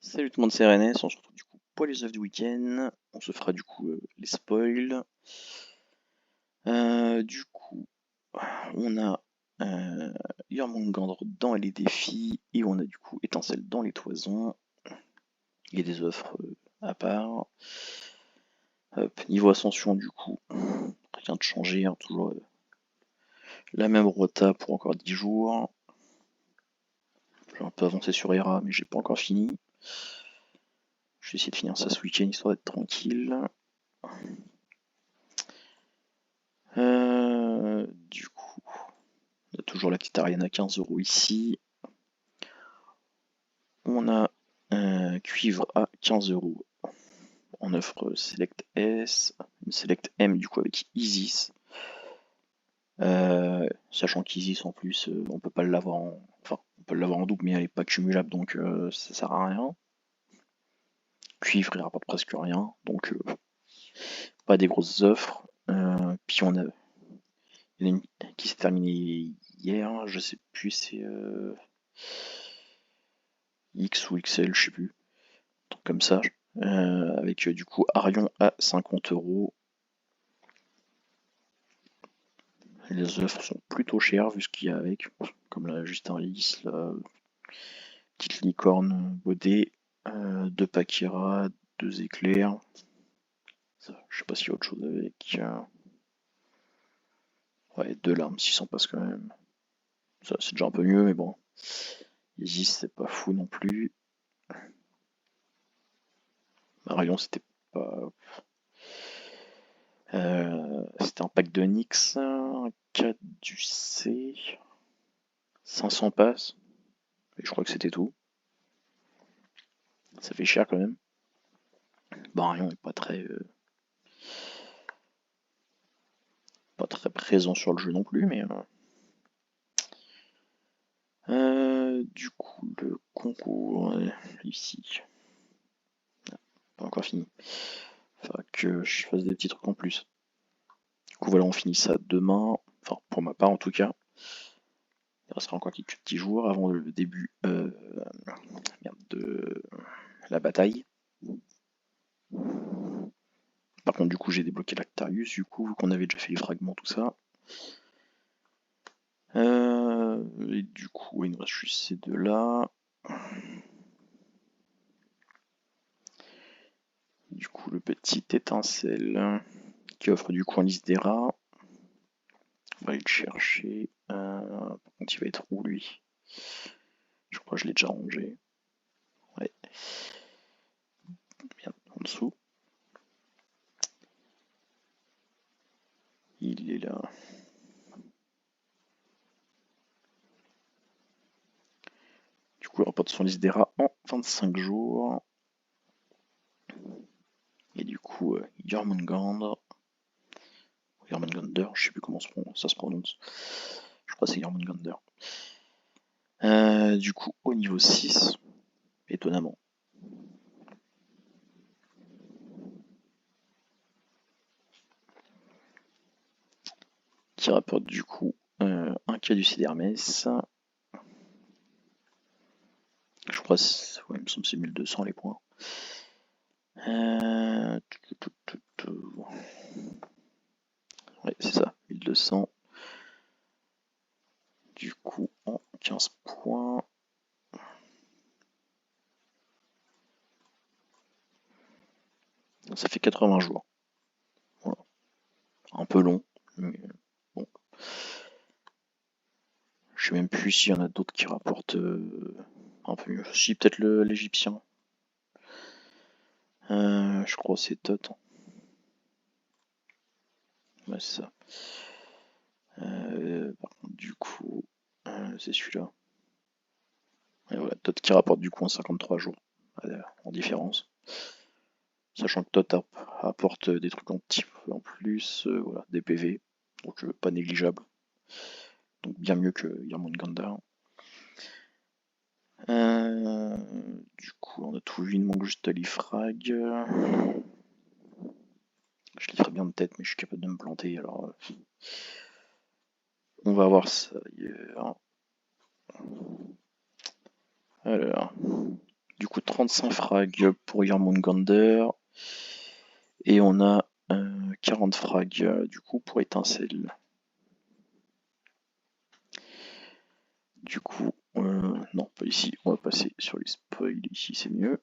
Salut tout le monde, c'est René, on se retrouve du coup pour les œufs du week-end. On se fera du coup les spoils. Du coup, on a Jormungandr dans les défis et on a du coup Étincelle dans les toisons. Il y a des offres à part. Hop, niveau ascension du coup, rien de changé, hein, toujours la même rota pour encore 10 jours. J'ai un peu avancé sur Hera mais j'ai pas encore fini. Je vais essayer de finir ça ce week-end histoire d'être tranquille. Du coup, on a toujours la petite Ariane à 15€ ici. On a un cuivre à 15€. On offre Select S, une Select M du coup avec Isis. Sachant qu'Isis en plus, on peut pas l'avoir en. Enfin, on peut l'avoir en double, mais elle est pas cumulable donc ça sert à rien. Cuivre il rapporte presque rien, donc pas des grosses offres. Puis on a. Il y en a une qui s'est terminée hier, je sais plus, c'est X ou XL, je sais plus. Un truc comme ça. Avec du coup Arion à 50€. Les offres sont plutôt chères vu ce qu'il y a avec, comme là juste un lys, la petite licorne bodée, 2 Pakira, 2 éclairs. Ça, je sais pas s'il y a autre chose avec. Ouais, 2 larmes, 600 passe quand même. Ça c'est déjà un peu mieux, mais bon. Isis c'est pas fou non plus. Marion c'était pas. C'était un pack de Nyx, un C, 500 passes, et je crois que c'était tout. Ça fait cher quand même. Marion est pas très présent sur le jeu non plus, mais du coup le concours ici, pas encore fini. Faudra que je fasse des petits trucs en plus. Du coup voilà, on finit ça demain, enfin pour ma part en tout cas. Il restera encore quelques petits jours avant le début de la bataille. Par contre, du coup, j'ai débloqué l'Actarius, du coup, vu qu'on avait déjà fait les fragments, tout ça. Et du coup, il nous reste juste ces deux-là. Du coup, le petit étincelle qui offre du coup un lys d'Hera. On va aller le chercher. Par contre, il va être où lui? Je crois que je l'ai déjà rangé. Ouais. Bien, en dessous. Il est là. Du coup, il rapporte son lys d'Hera en 25 jours. Et du coup, Jormungandr. Jormungandr, je sais plus comment ça se prononce. Je crois que c'est Jormungandr. Du coup, au niveau 6, étonnamment. Qui rapporte du coup un caducée d'Hermès. Je crois que ouais, il me semble que c'est 1200 les points. Ouais, c'est ça, 1200. Du coup, en 15 points. Ça fait 80 jours. Voilà. Un peu long, mais bon. Je sais même plus s'il y en a d'autres qui rapportent un peu mieux. Si, peut-être l'Égyptien. Je crois que c'est Tot. Ouais, c'est ça. Par contre, du coup, c'est celui-là. Et voilà, Tot qui rapporte du coup en 53 jours, en différence. Sachant que Tot apporte des trucs en petit peu en plus, voilà, des PV, donc pas négligeable. Donc bien mieux que Yarmungandr. Du coup, on a tout vu, il manque juste l'ifrag. Je l'y ferai bien de tête, mais je suis capable de me planter, alors on va voir ça. Alors, Du coup, 35 frags pour Jormungandr. Et on a 40 frags du coup pour Étincelle. Du coup, non, pas ici. On va passer sur les spoils. Ici, c'est mieux.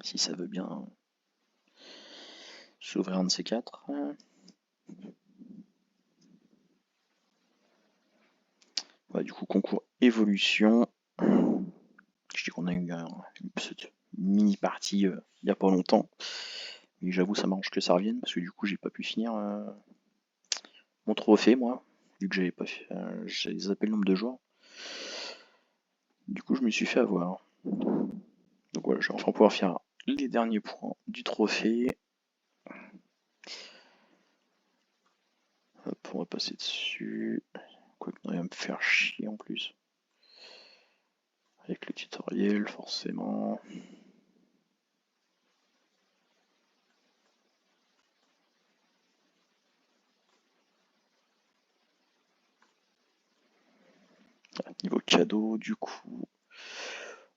Si ça veut bien s'ouvrir un de ces quatre. Ouais, du coup, concours évolution. Je dis qu'on a eu une petite mini partie il n'y a pas longtemps. Mais j'avoue, ça m'arrange que ça revienne parce que du coup, j'ai pas pu finir mon trophée, moi. Vu que j'avais pas fait, j'ai zappé le nombre de joueurs. Du coup, je me suis fait avoir. Donc voilà, je vais enfin pouvoir faire les derniers points du trophée. Hop, on va passer dessus. Quoique, non, il va me faire chier en plus. Avec le tutoriel, forcément. Niveau cadeau, du coup,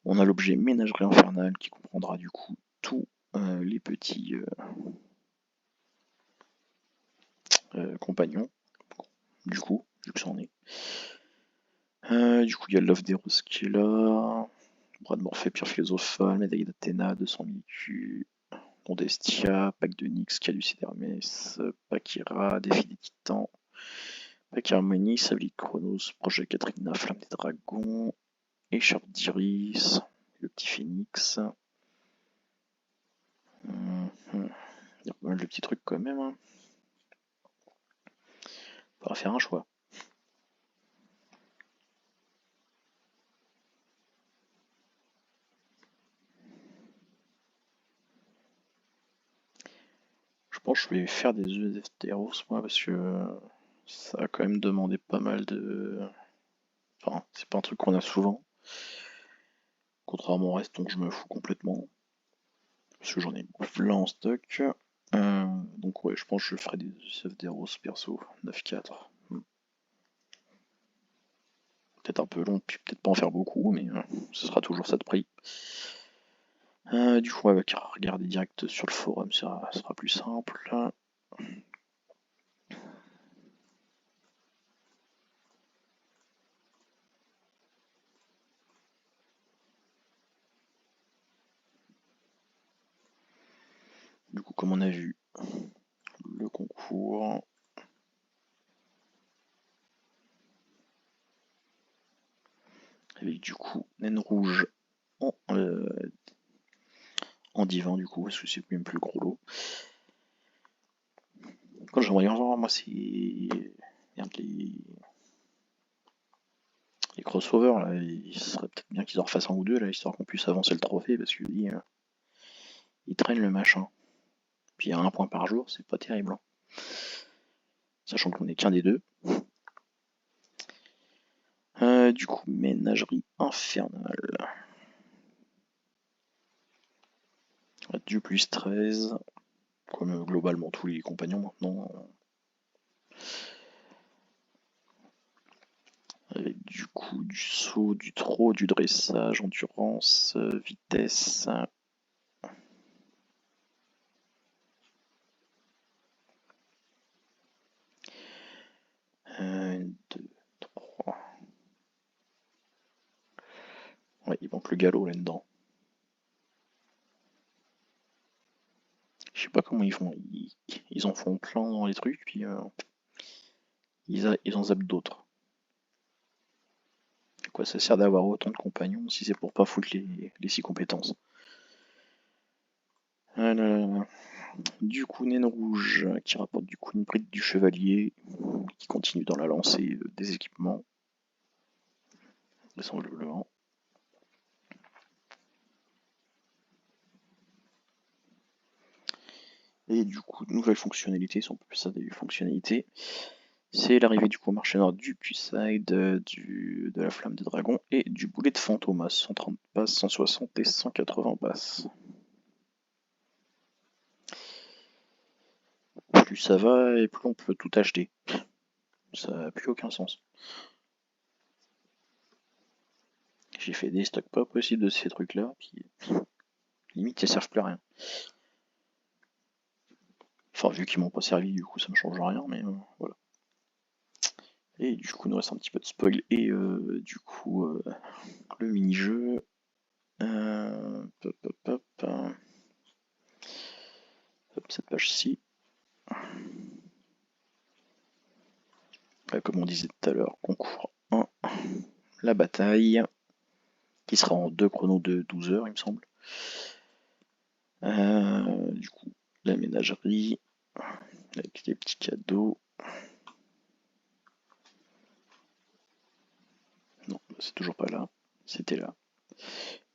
on a l'objet ménagerie infernale qui comprendra du coup tous les petits compagnons, du coup, vu que c'en est. Du coup, il y a l'œuf des roses qui est là, bras de Morphée, pierre philosophale, médaille d'Athéna, 200 000 Q, Condestia, pack de Nyx, Calus et d'Hermès, Pakira, défi des titans, pack Harmonie, Sabli Chronos, projet Katrina, flamme des dragons, écharpe d'Iris, le petit phénix. Il y a pas mal de petits trucs quand même. Hein. On va faire un choix. Je pense que je vais faire des œufs d'Eros moi parce que ça a quand même demandé pas mal de. Enfin, c'est pas un truc qu'on a souvent. Contrairement au reste, donc je me fous complètement. Parce que j'en ai plein en stock. Donc ouais, je pense que je ferai des œufs d'Eros perso. 9-4. Peut-être un peu long, puis peut-être pas en faire beaucoup, mais ce sera toujours ça de prix. Du coup, on va regarder direct sur le forum, ça sera plus simple. Du coup, comme on a vu, le concours. Avec du coup, naine rouge en divin, du coup, parce que c'est même plus gros lot. Quand j'aimerais bien voir, moi, c'est. Merde, les crossovers, là, il serait peut-être bien qu'ils en refassent un ou deux, là, histoire qu'on puisse avancer le trophée, parce que il traîne le machin. Puis il y a un point par jour, c'est pas terrible. Hein. Sachant qu'on est qu'un des deux. Du coup, ménagerie infernale. Du plus 13. Comme globalement tous les compagnons maintenant. Avec du coup du saut, du trot, du dressage, endurance, vitesse. 1, 2, 3. Ouais, il manque le galop là-dedans. Je sais pas comment ils font. Ils en font plein dans les trucs, puis ils en zappent d'autres. À quoi ça sert d'avoir autant de compagnons si c'est pour pas foutre les 6 compétences. Voilà. Du coup, naine rouge qui rapporte du coup une bride du chevalier qui continue dans la lancée des équipements. Vraisemblablement. Et du coup, nouvelle fonctionnalité, si on peut appeler ça des fonctionnalités. C'est l'arrivée du coup au marché noir du Q-Side, de la flamme des dragons et du boulet de fantôme à 130 passes, 160 et 180 passes. plus ça va et plus on peut tout acheter. Ça n'a plus aucun sens. J'ai fait des stocks pas possibles de ces trucs-là, puis limite ils servent plus à rien. Enfin, vu qu'ils m'ont pas servi, du coup ça me change rien, mais voilà. Et du coup, il nous reste un petit peu de spoil et du coup, le mini-jeu. Hop, cette page-ci. Comme on disait tout à l'heure, concours 1, la bataille, qui sera en 2 chronos de 12 heures, il me semble. Du coup, la ménagerie, avec des petits cadeaux. Non, c'est toujours pas là, c'était là.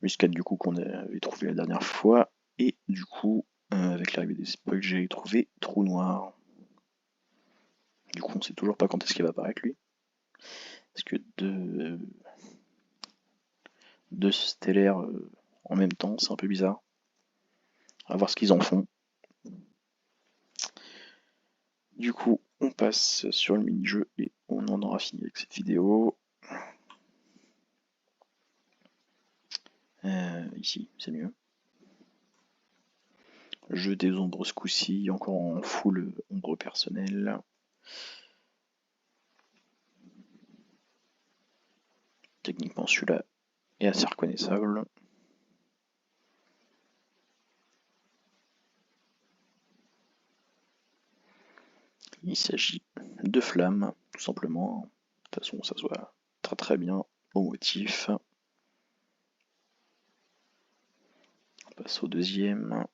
Muscade du coup qu'on avait trouvé la dernière fois. Et du coup, avec l'arrivée des spoils, j'ai trouvé Trou Noir. Du coup, on sait toujours pas quand est-ce qu'il va apparaître lui. Parce que deux stellaires en même temps, c'est un peu bizarre. À voir ce qu'ils en font. Du coup, on passe sur le mini-jeu et on en aura fini avec cette vidéo. Ici, c'est mieux. Jeu des ombres ce coup-ci, encore en full ombre personnelle. Techniquement, celui-là est assez reconnaissable. Il s'agit de flammes, tout simplement. De toute façon, ça se voit très très bien au motif. On passe au deuxième.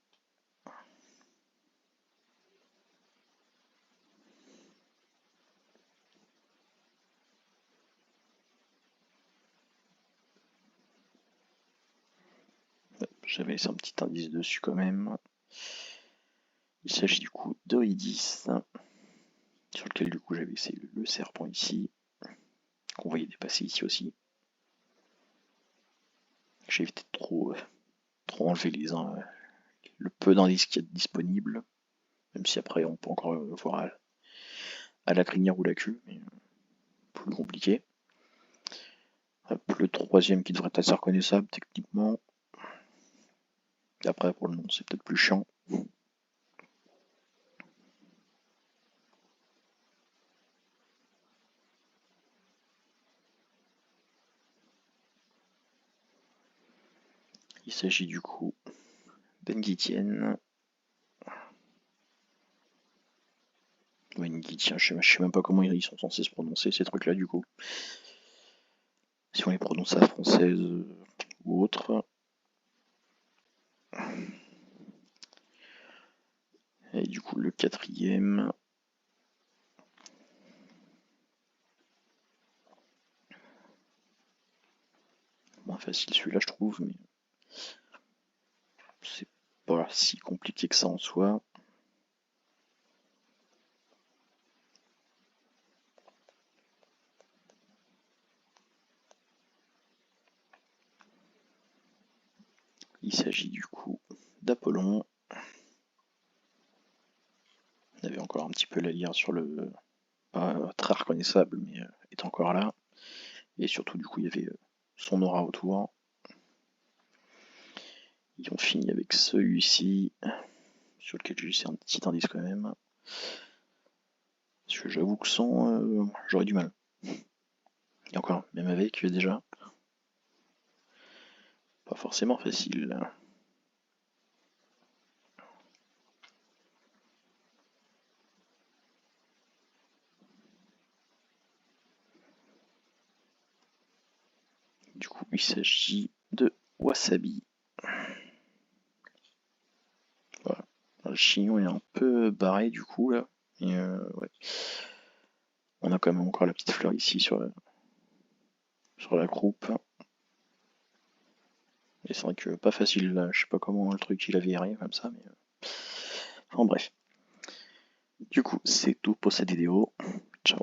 J'avais laissé un petit indice dessus quand même. Il s'agit du coup d'Oidis, sur lequel du coup j'avais laissé le serpent ici, qu'on voyait dépasser ici aussi. J'ai évité de trop enlever le peu d'indices qu'il y a disponible, même si après on peut encore voir à la crinière ou la queue, mais plus compliqué. Hop, le troisième qui devrait être assez reconnaissable techniquement. Et après pour le nom c'est peut-être plus chiant. Il s'agit du coup d'Engitien. Ouais, Ngitien, je sais même pas comment ils sont censés se prononcer ces trucs-là du coup. Si on les prononce à la française ou autre. Et du coup le quatrième. Moins facile celui-là je trouve, mais c'est pas si compliqué que ça en soi. Il s'agit du coup d'Apollon. On avait encore un petit peu la lire sur le... pas très reconnaissable, mais est encore là. Et surtout du coup il y avait son aura autour. Ils ont fini avec celui-ci, sur lequel j'ai laissé un petit indice quand même. Parce que j'avoue que sans, j'aurais du mal. Et encore, même avec déjà, pas forcément facile. Du coup, il s'agit de Wasabi. Voilà. Le chignon est un peu barré du coup là. Et ouais. On a quand même encore la petite fleur ici sur la croupe. Et c'est vrai que pas facile là. Je sais pas comment le truc il avait arrivé comme ça, mais. Enfin bref. Du coup, c'est tout pour cette vidéo. Ciao.